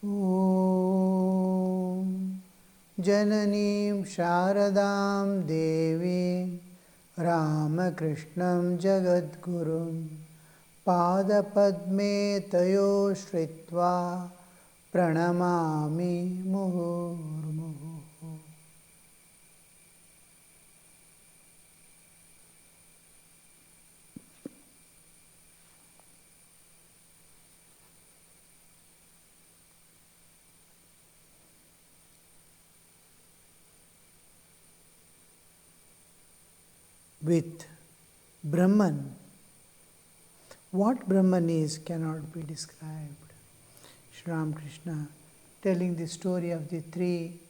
ॐ जननीं शारदां देवीं रामकृष्णं जगद्गुरुं पादपद्मे तयो श्रित्वा प्रणमामि मुहुर्मुहुः। With Brahman, what Brahman is cannot be described. Sri Ramakrishna telling the story of the three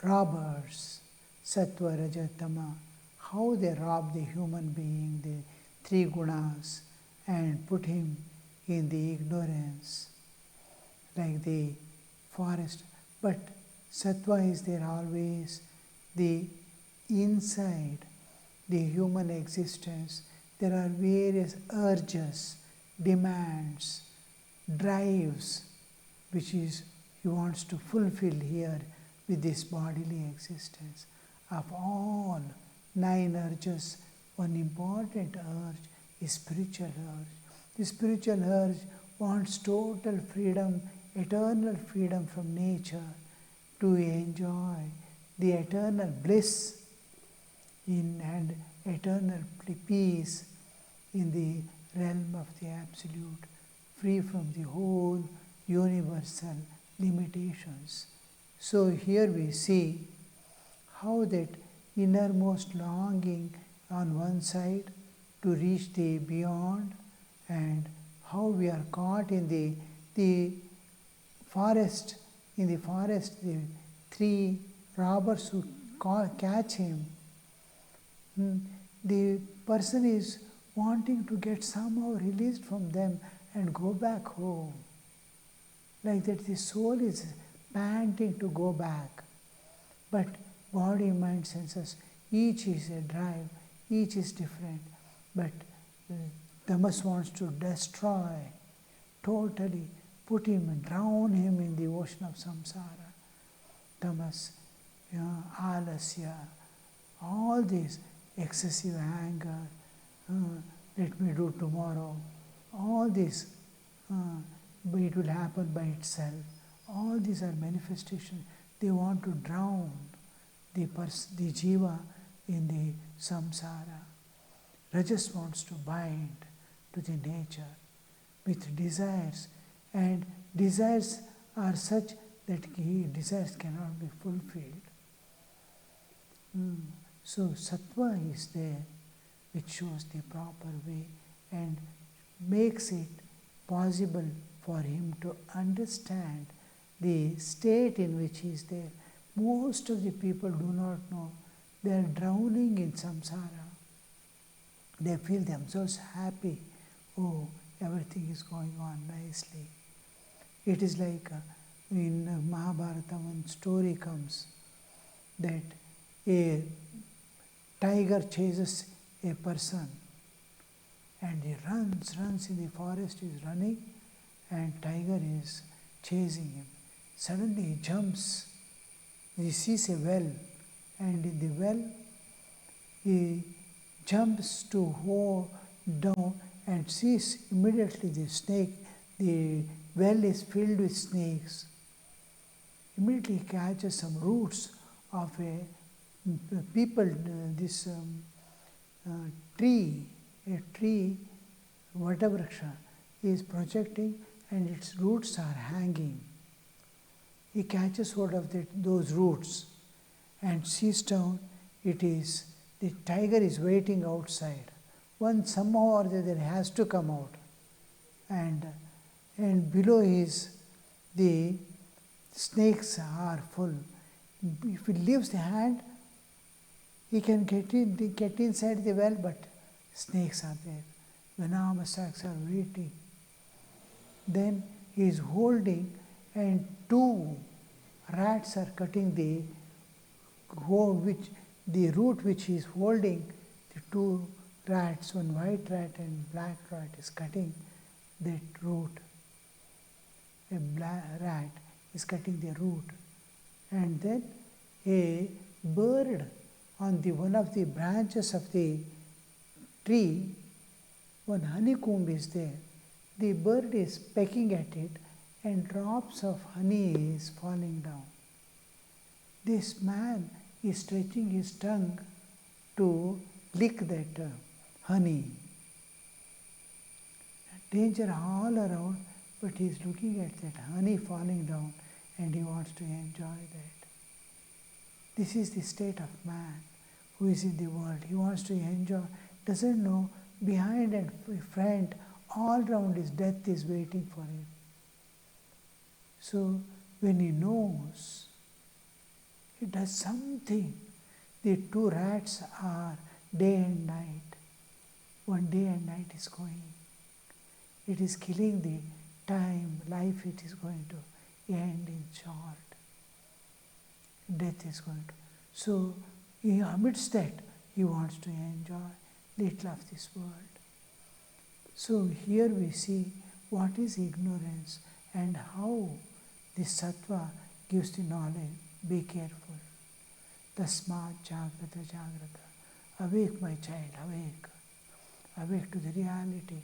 robbers, Sattva, Raja, Tama, how they robbed the human being, the three gunas, and put him in the ignorance, like the forest. But Sattva is there always, the inside the human existence. There are various urges, demands, drives, which is he wants to fulfill here with this bodily existence. Of all 9 urges, one important urge is spiritual urge. The spiritual urge wants total freedom, eternal freedom from nature, to enjoy the eternal bliss and eternal peace in the realm of the Absolute, free from the whole universal limitations. So here we see how that innermost longing on one side to reach the beyond, and how we are caught in the forest. In the forest, the 3 robbers who catch him, the person is wanting to get somehow released from them and go back home. Like that, the soul is panting to go back. But body, mind, senses, each is a drive, each is different. But Tamas wants to destroy, totally put him and drown him in the ocean of samsara. Tamas, alasya, all these, excessive anger, let me do tomorrow, all this, but it will happen by itself. All these are manifestations. They want to drown the jiva in the samsara. Rajas wants to bind to the nature with desires, and desires are such that desires cannot be fulfilled. So Sattva is there, which shows the proper way and makes it possible for him to understand the state in which he is there. Most of the people do not know. They are drowning in samsara. They feel themselves happy. Oh, everything is going on nicely. It is like in Mahabharata, one story comes that a tiger chases a person, and he runs in the forest, he is running, and tiger is chasing him. Suddenly he jumps, he sees a well, and in the well he jumps to go down and sees immediately the snake. The well is filled with snakes. Immediately he catches some roots of a tree, Vatavraksha, is projecting and its roots are hanging. He catches hold of those roots and sees down. The tiger is waiting outside. One somehow or the other has to come out. And below the snakes are full. If he leaves the hand, he can get inside the well, but snakes are there. Venomous are waiting. Then he is holding, and 2 rats are cutting the root which he is holding. The 2 rats, one white rat and black rat, is cutting that root. a rat is cutting the root, and then a bird on one of the branches of the tree, one honeycomb is there. The bird is pecking at it and drops of honey is falling down. This man is stretching his tongue to lick that honey. Danger all around, but he is looking at that honey falling down and he wants to enjoy that. This is the state of man who is in the world. He wants to enjoy, doesn't know behind and front, all around his death is waiting for him. So when he knows, he does something. The two rats are day and night. One day and night is going. It is killing the time, life it is going to end in short. Death is going to. So amidst that, he wants to enjoy little of this world. So here we see what is ignorance and how this sattva gives the knowledge. Be careful. Tasmat jagrata jagrata. Awake, my child, awake. Awake to the reality.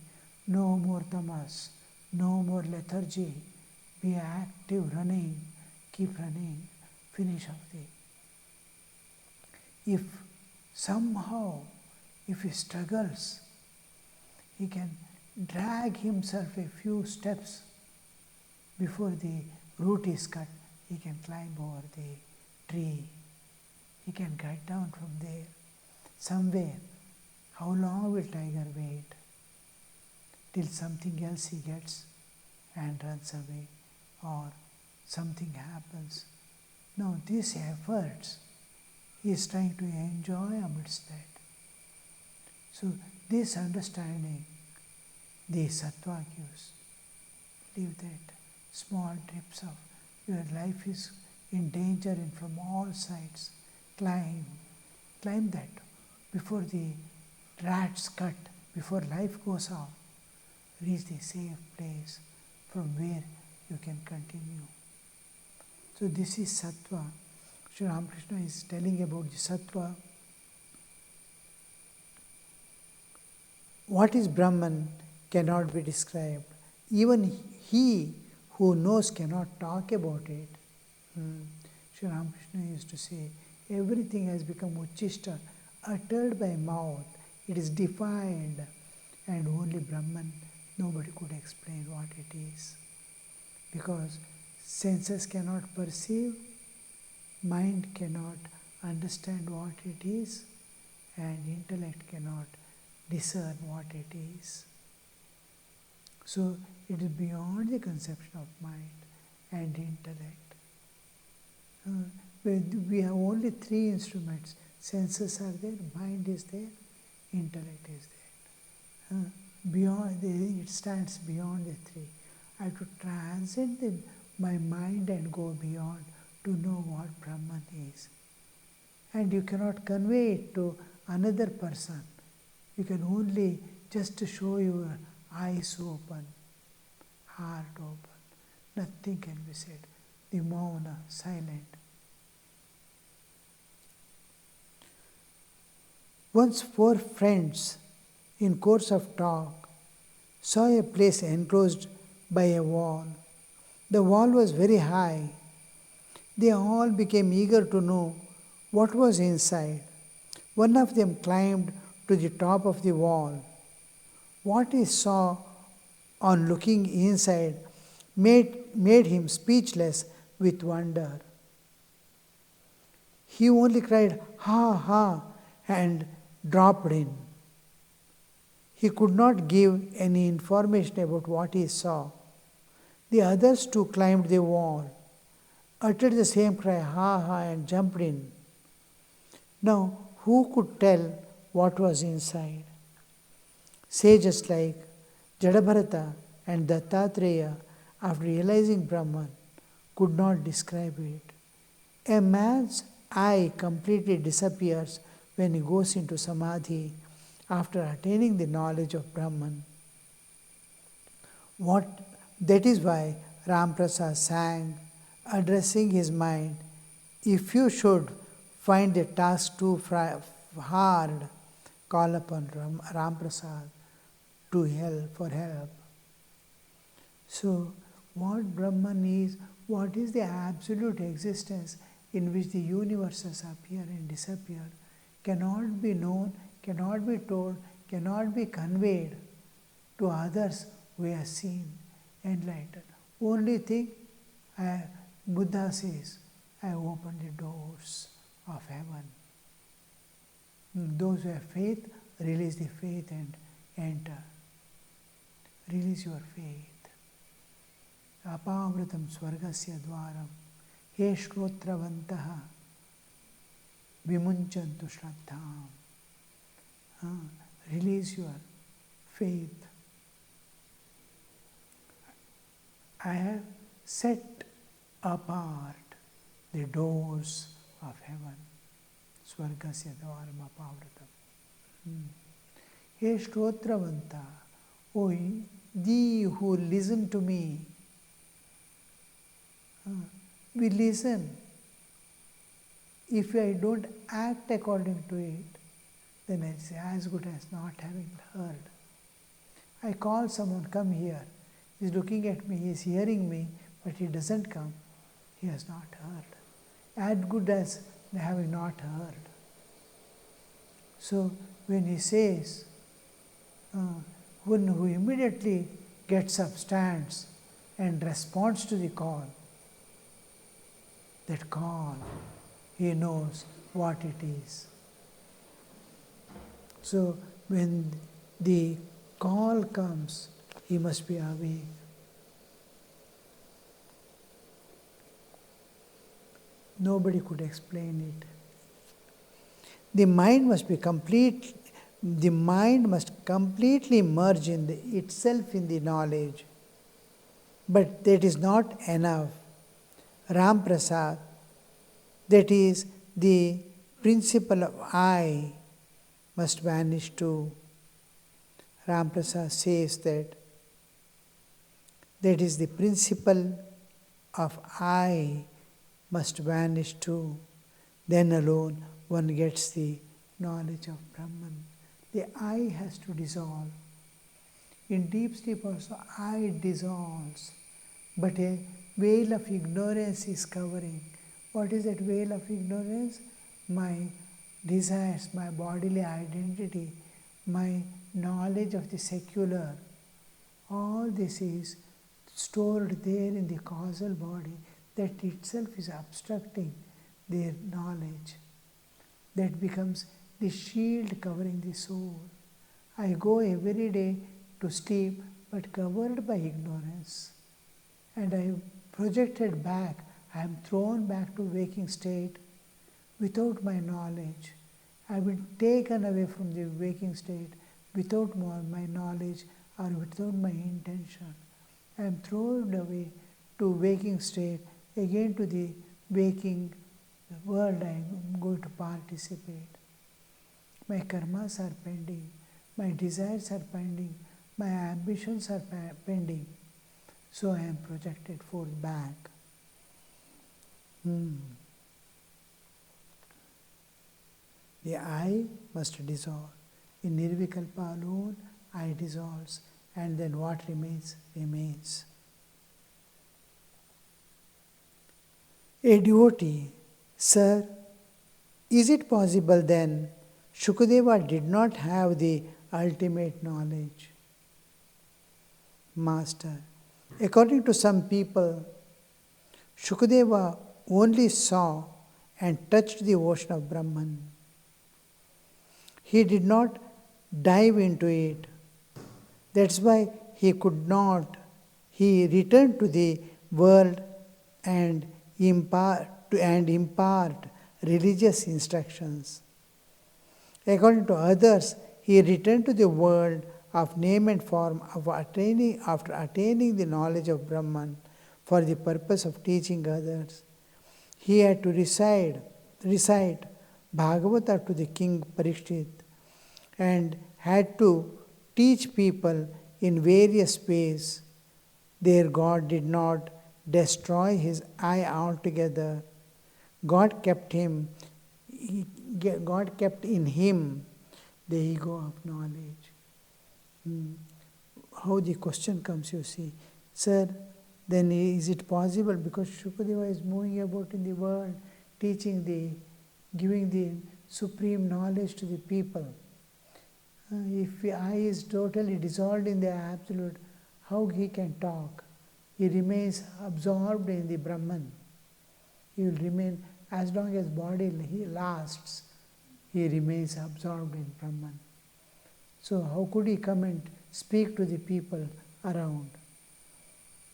No more tamas, no more lethargy. Be active, running, keep running, finish off the. If somehow, if he struggles, he can drag himself a few steps before the root is cut. He can climb over the tree. He can get down from there. Somewhere. How long will tiger wait? Till something else he gets and runs away, or something happens. No, these efforts, he is trying to enjoy amidst that. So this understanding, the sattva gives. Leave that small drips of your life is in danger and from all sides. Climb that before the rats cut, before life goes off. Reach the safe place from where you can continue. So this is sattva. Sri Ramakrishna is telling about the sattva. What is Brahman cannot be described. Even he who knows cannot talk about it. Sri Ramakrishna used to say, everything has become uchishta, uttered by mouth. It is defined, and only Brahman, nobody could explain what it is. Because senses cannot perceive, mind cannot understand what it is, and intellect cannot discern what it is. So it is beyond the conception of mind and intellect. We have only three instruments. Senses are there, mind is there, intellect is there. It stands beyond the three. I have to transcend my mind and go beyond to know what Brahman is. And you cannot convey it to another person. You can only just show your eyes open, heart open. Nothing can be said. The mauna, silent. Once 4 friends, in course of talk, saw a place enclosed by a wall. The wall was very high. They all became eager to know what was inside. One of them climbed to the top of the wall. What he saw on looking inside made him speechless with wonder. He only cried, "Ha, ha," and dropped in. He could not give any information about what he saw. The others too climbed the wall, uttered the same cry, "Ha, ha," and jumped in. Now, who could tell what was inside? Sages like Jadabharata and Dattatreya, after realizing Brahman, could not describe it. A man's eye completely disappears when he goes into samadhi after attaining the knowledge of Brahman. That is why Ramprasad sang, addressing his mind, if you should find the task too hard, call upon Ramprasad to help for help. So, what Brahman is, what is the absolute existence in which the universes appear and disappear, cannot be known, cannot be told, cannot be conveyed to others who have seen, enlightened. Only thing Buddha says, I open the doors of heaven. Those who have faith, release the faith and enter. Release your faith. Apamritam swargasya dvaram. He shrotravantaha vimunchantu shraddham. Release your faith. I have set apart the doors of heaven. Swargasya dvaram apavritam. He shtotravanta. O thee who listen to me, we listen. If I don't act according to it, then it's as good as not having heard. I call someone, come here. He's looking at me, he's hearing me, but he doesn't come. He has not heard. As good as having not heard. So when he says, one who immediately gets up, stands and responds to the call, that call, he knows what it is. So when the call comes, he must be awake. Nobody could explain it. The mind must be complete. The mind must completely merge in itself in the knowledge. But that is not enough. Ram Prasad, that is the principle of I, must vanish too. Ram Prasad says that is the principle of I must vanish too. Then alone one gets the knowledge of Brahman. The I has to dissolve. In deep sleep also I dissolves, but a veil of ignorance is covering. What is that veil of ignorance? My desires, my bodily identity, my knowledge of the secular. All this is stored there in the causal body that itself is obstructing their knowledge. That becomes the shield covering the soul. I go every day to sleep but covered by ignorance. And I am projected back, I am thrown back to waking state without my knowledge. I have been taken away from the waking state without my knowledge or without my intention. I am thrown away to waking state, again to the waking world I am going to participate. My karmas are pending, my desires are pending, my ambitions are pending. So I am projected forth back. The I must dissolve. In Nirvikalpa alone, I dissolves, and then what remains, remains. A devotee, sir, is it possible then Shukadeva did not have the ultimate knowledge? Master, according to some people, Shukadeva only saw and touched the ocean of Brahman. He did not dive into it. That's why he could not. He returned to the world and impart religious instructions. According to others, he returned to the world of name and form after attaining the knowledge of Brahman for the purpose of teaching others. He had to recite Bhagavata to the king Parikshit and had to teach people in various ways There God did not destroy his I altogether. God kept him, God kept in him the ego of knowledge. How the question comes, you see. Sir, then is it possible, because Shukadeva is moving about in the world, teaching giving the supreme knowledge to the people. If the I is totally dissolved in the Absolute, how he can talk? He remains absorbed in the Brahman. He will remain, as long as body lasts, he remains absorbed in Brahman. So how could he come and speak to the people around?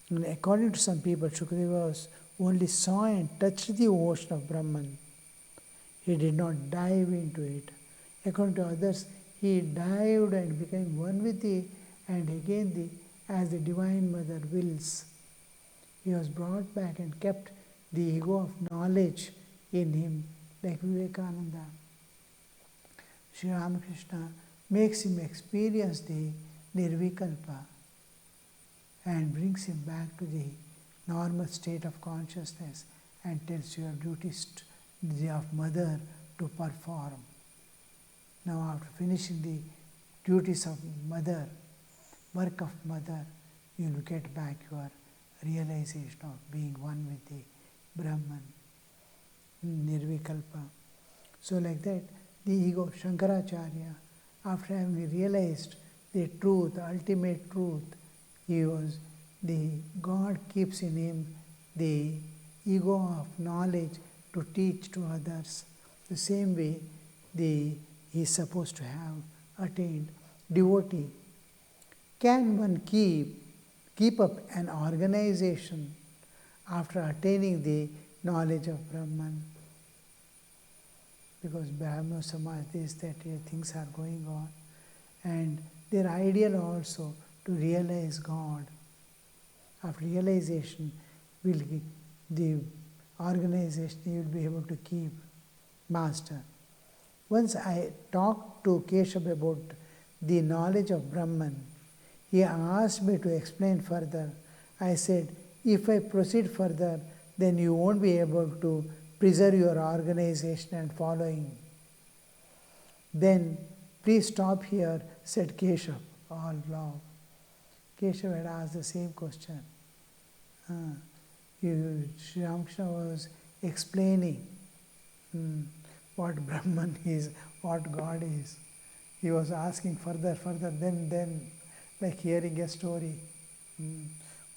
And according to some people, Shukadeva only saw and touched the ocean of Brahman. He did not dive into it. According to others, he dived and became one with and again as the Divine Mother wills. He was brought back and kept the ego of knowledge in him, like Vinayakananda. Sri Ramakrishna makes him experience the nirvikalpa and brings him back to the normal state of consciousness and tells you your duties of mother to perform. Now after finishing the duties of mother, work of mother, you will get back your realization of being one with the Brahman, nirvikalpa. So like that, the ego, Shankaracharya, after having realized the truth, the ultimate truth, God keeps in him the ego of knowledge to teach to others. The same way he is supposed to have attained devotee. Can one keep up an organization after attaining the knowledge of Brahman? Because Brahma Samaj, things are going on, and their ideal also to realize God. After realization, the organization you will be able to keep master. Once I talked to Keshav about the knowledge of Brahman. He asked me to explain further. I said, if I proceed further, then you won't be able to preserve your organization and following. Then, please stop here, said Keshav, all love. Keshav had asked the same question. Sri Ramakrishna was explaining what Brahman is, what God is. He was asking further, then like hearing a story.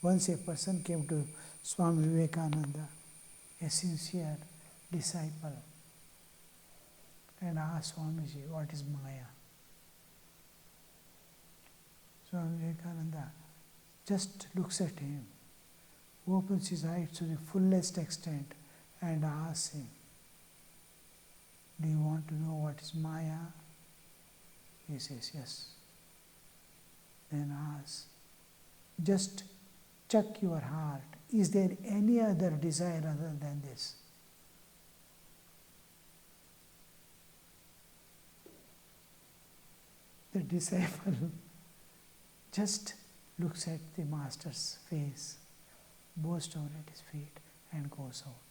Once a person came to Swami Vinayakananda, a sincere disciple, and asked Swamiji, what is Maya? Swami Vinayakananda just looks at him, opens his eyes to the fullest extent and asks him, do you want to know what is Maya? He says, yes. Then asks, just check your heart. Is there any other desire other than this? The disciple just looks at the master's face, bows down at his feet, and goes out.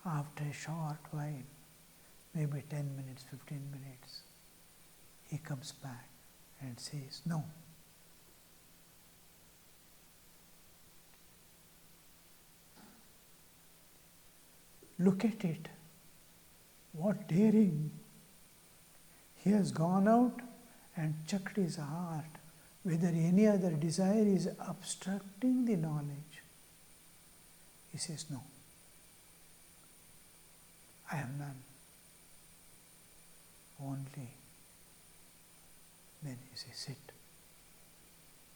After a short while, maybe 10 minutes, 15 minutes, he comes back and says, no. Look at it. What daring. He has gone out and checked his heart whether any other desire is obstructing the knowledge. He says, no. I have none. Only. Then he says, sit.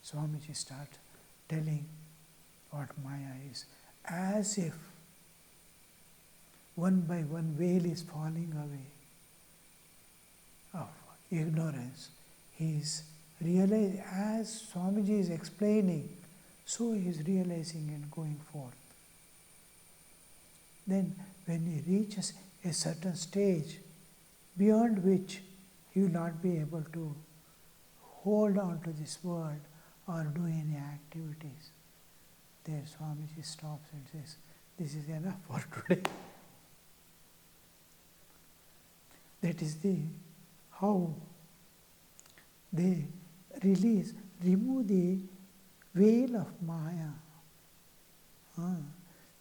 Swamiji starts telling what Maya is, as if one by one veil is falling away of ignorance. He is realizing, as Swamiji is explaining, so he is realizing and going forth. Then when he reaches a certain stage, beyond which he will not be able to hold on to this world or do any activities. There Swamiji stops and says, this is enough for today. That is how they remove the veil of Maya.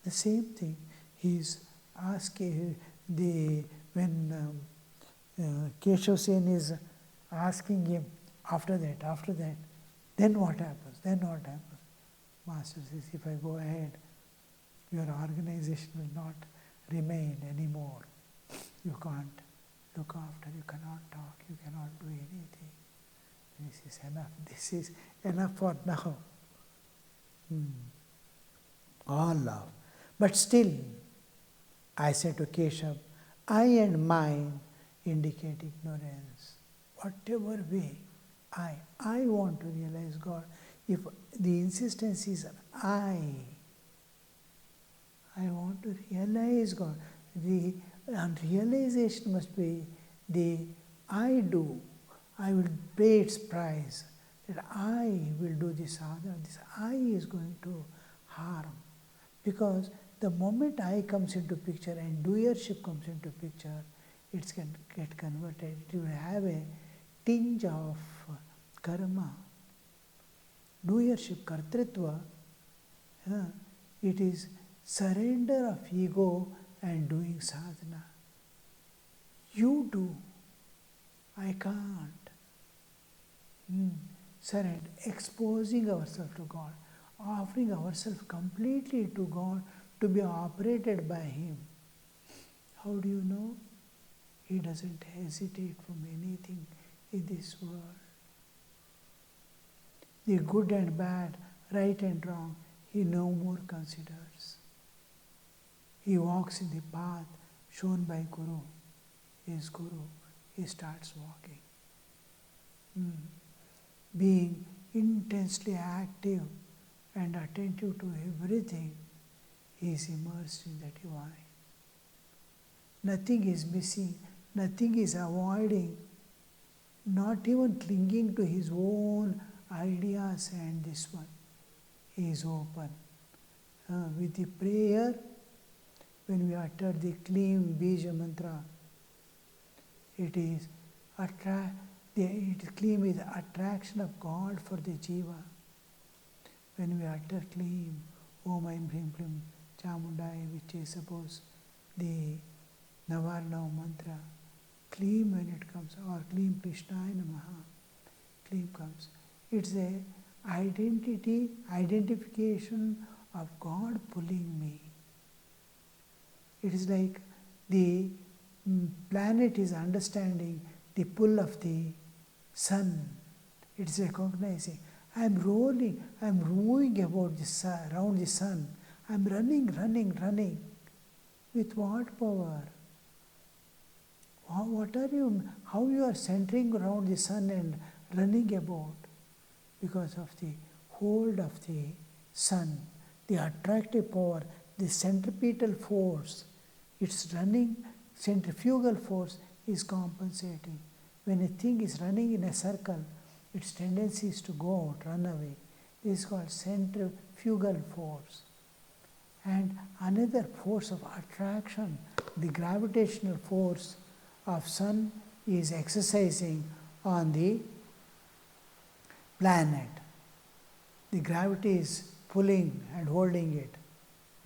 The same thing he is asking when Keshav Sen is asking him after that, then what happens? Master says, if I go ahead, your organization will not remain anymore. You can't look after, you cannot talk, you cannot do anything. This is enough for now. All love. But still, I said to Keshav, I and mine indicate ignorance. Whatever way, I want to realize God. If the insistence is I want to realize God. The realization must be the I do. I will pay its price. That I will do this other. This I is going to harm. Because the moment I comes into picture and doership comes into picture, it can get converted. It will have a tinge of karma. Doership, kartritva, it is surrender of ego and doing sadhana. You do. I can't. Surrender, exposing ourselves to God, offering ourselves completely to God to be operated by Him. How do you know? He doesn't hesitate from anything in this world. The good and bad, right and wrong, He no more considers. He walks in the path shown by Guru, his Guru. He starts walking. Being intensely active and attentive to everything, he is immersed in the divine. Nothing is missing, nothing is avoiding, not even clinging to his own ideas and this one. He is open. With the prayer, when we utter the Kleem Bija mantra, it is Kleem is attraction of God for the jiva. When we utter Kleem, Om Aim Hrim Klim Chamundaya, which is suppose the Navarna mantra, Kleem when it comes, or Kleem Krishnaya Namaha, Kleem comes. It's a identification of God pulling me. It is like the planet is understanding the pull of the sun. It is recognizing. I am rolling, I am moving about the sun, around the sun. I am running. With what power? What are you? How you are centering around the sun and running about? Because of the hold of the sun, the attractive power, the centripetal force. It's running, centrifugal force is compensating. When a thing is running in a circle, its tendency is to go out, run away. This is called centrifugal force. And another force of attraction, the gravitational force of sun is exercising on the planet. The gravity is pulling and holding it.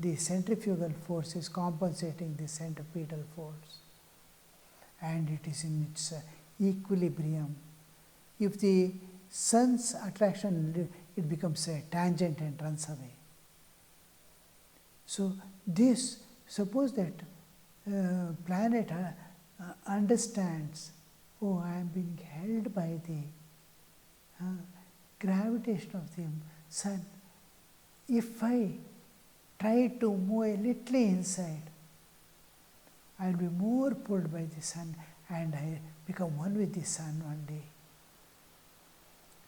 The centrifugal force is compensating the centripetal force. And it is in its equilibrium. If the sun's attraction, it becomes a tangent and runs away. So this, suppose that planet understands, oh, I am being held by the gravitation of the sun. If I try to move a little inside, I will be more pulled by the sun and I become one with the sun one day.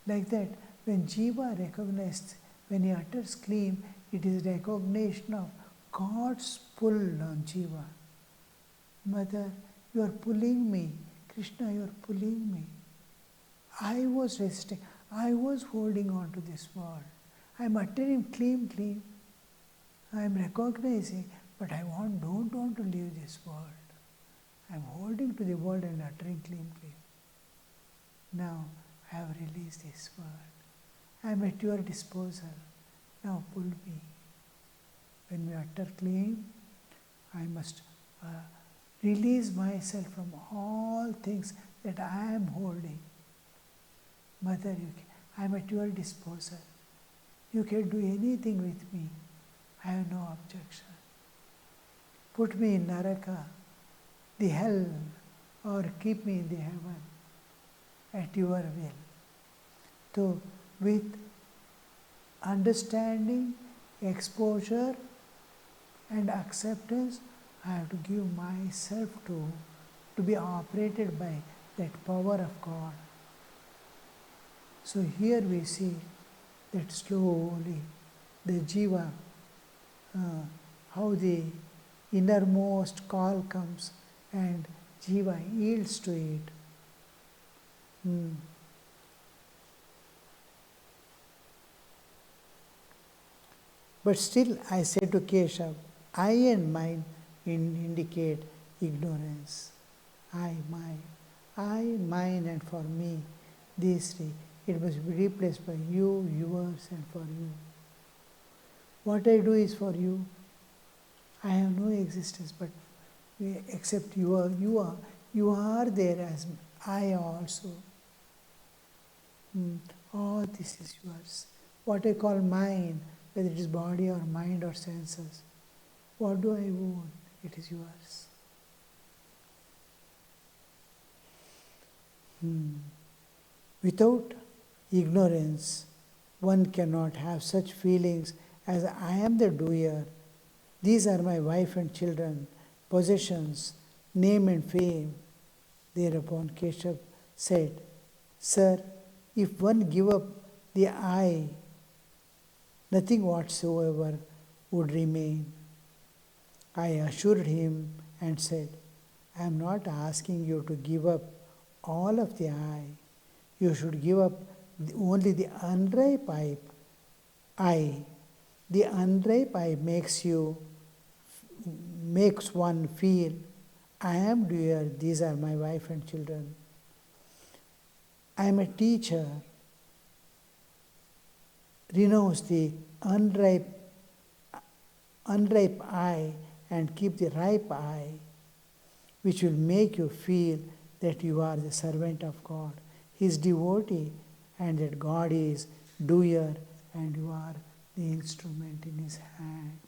Like that, when Jiva recognized, when he utters Kleem, it is recognition of God's pull on Jiva. Mother, you are pulling me. Krishna, you are pulling me. I was resisting. I was holding on to this world. I am uttering clean, clean. I am recognizing, but I don't want to leave this world. I am holding to the world and uttering clean, clean. Now I have released this world. I am at your disposal. Now pull me. When we utter clean, I must release myself from all things that I am holding. Mother, I am at your disposal. You can do anything with me. I have no objection. Put me in Naraka, the hell, or keep me in the heaven at your will. So, with understanding, exposure, and acceptance, I have to give myself to be operated by that power of God. So here we see that slowly the jiva, how the innermost call comes and jiva yields to it. But still I say to Keshav, I and mine indicate ignorance. I, mine and for me, these three. It must be replaced by you, yours and for you. What I do is for you. I have no existence, but except you are there as I also. All this is yours. What I call mine, whether it is body or mind or senses, what do I own? It is yours. Without ignorance, one cannot have such feelings as I am the doer. These are my wife and children, possessions, name and fame. Thereupon Keshav said, Sir, if one give up the I, nothing whatsoever would remain. I assured him and said, I am not asking you to give up all of the I. You should give up only the unripe I. The unripe I makes one feel, I am doer, these are my wife and children. I am a teacher. Renounce the unripe I and keep the ripe I, which will make you feel that you are the servant of God, His devotee, and that God is doer and you are the instrument in His hand.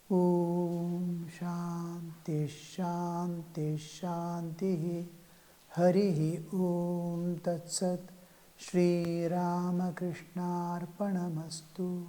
Om Shanti Shanti Shanti Harihi Om Tat Sat Shri Ramakrishna Arpanamastu.